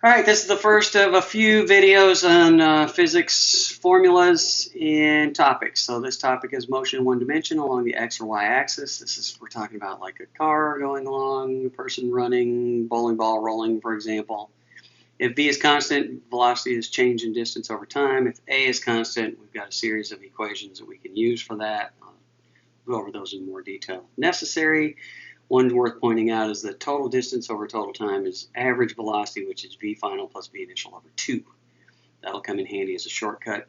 All right, this is the first of a few videos on physics formulas and topics. So this topic is motion in one dimension along the x or y axis. We're talking about like a car going along, a person running, bowling ball rolling, for example. If v is constant, velocity is change in distance over time. If a is constant, we've got a series of equations that we can use for that. I'll go over those in more detail if necessary. One worth pointing out is that total distance over total time is average velocity, which is v final plus v initial over 2. That'll come in handy as a shortcut.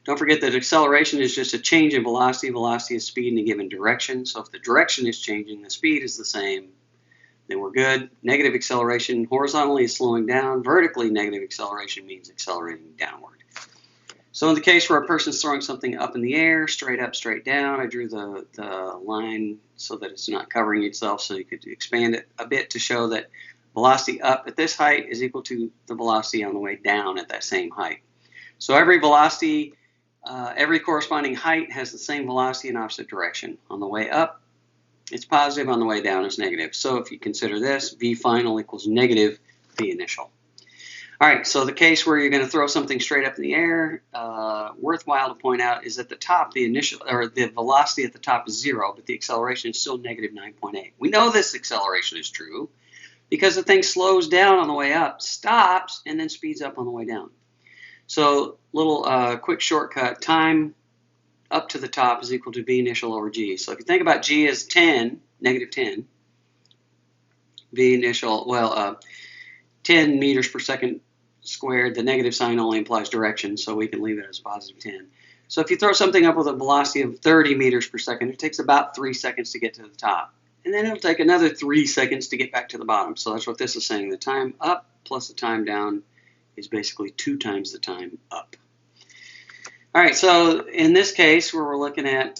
Don't forget that acceleration is just a change in velocity. Velocity is speed in a given direction. So if the direction is changing, the speed is the same, then we're good. Negative acceleration horizontally is slowing down. Vertically, negative acceleration means accelerating downward. So in the case where a person's throwing something up in the air, straight up, straight down, I drew the line so that it's not covering itself, so you could expand it a bit to show that velocity up at this height is equal to the velocity on the way down at that same height. So every velocity, every corresponding height has the same velocity in opposite direction. On the way up, it's positive. On the way down, it's negative. So if you consider this, v final equals negative v initial. All right, so the case where you're going to throw something straight up in the air, worthwhile to point out is at the top, the velocity at the top is 0, but the acceleration is still negative 9.8. We know this acceleration is true because the thing slows down on the way up, stops, and then speeds up on the way down. So little quick shortcut, time up to the top is equal to v initial over g. So if you think about g as 10, negative 10, v initial, 10 meters per second squared, the negative sign only implies direction, so we can leave it as positive 10. So if you throw something up with a velocity of 30 meters per second, it takes about 3 seconds to get to the top. And then it'll take another 3 seconds to get back to the bottom. So that's what this is saying. The time up plus the time down is basically 2 times the time up. All right, so in this case where we're looking at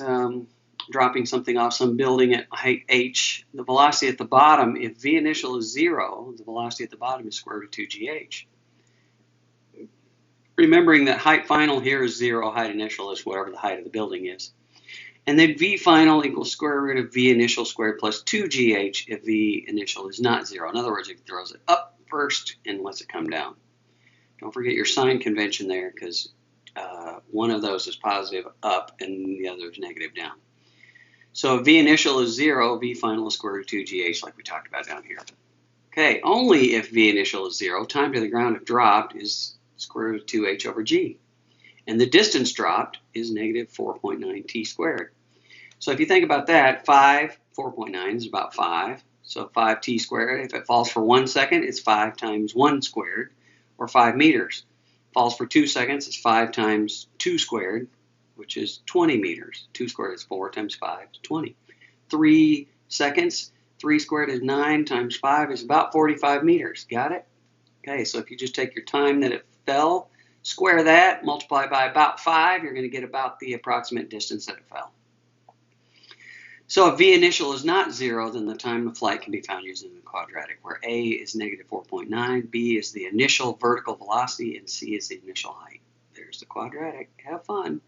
dropping something off some building at height h, the velocity at the bottom, if v initial is 0, the velocity at the bottom is square root of 2gh. Remembering that height final here is 0, height initial is whatever the height of the building is. And then v final equals square root of v initial squared plus 2gh if v initial is not 0. In other words, it throws it up first and lets it come down. Don't forget your sign convention there, because one of those is positive up and the other is negative down. So if v initial is 0, v final is square root of 2gh like we talked about down here. Okay, only if v initial is 0, time to the ground if dropped is square root of 2h over g. And the distance dropped is negative 4.9 t squared. So if you think about that, 4.9 is about 5. So 5t squared, if it falls for 1 second, it's 5 times 1 squared, or 5 meters. Falls for 2 seconds, it's 5 times 2 squared, which is 20 meters. 2 squared is 4 times 5 is 20. 3 seconds, 3 squared is 9 times 5 is about 45 meters. Got it? Okay, so if you just take your time that it fell, square that, multiply by about 5, you're going to get about the approximate distance that it fell. So if v initial is not 0, then the time of flight can be found using the quadratic, where a is negative 4.9, b is the initial vertical velocity, and c is the initial height. There's the quadratic. Have fun.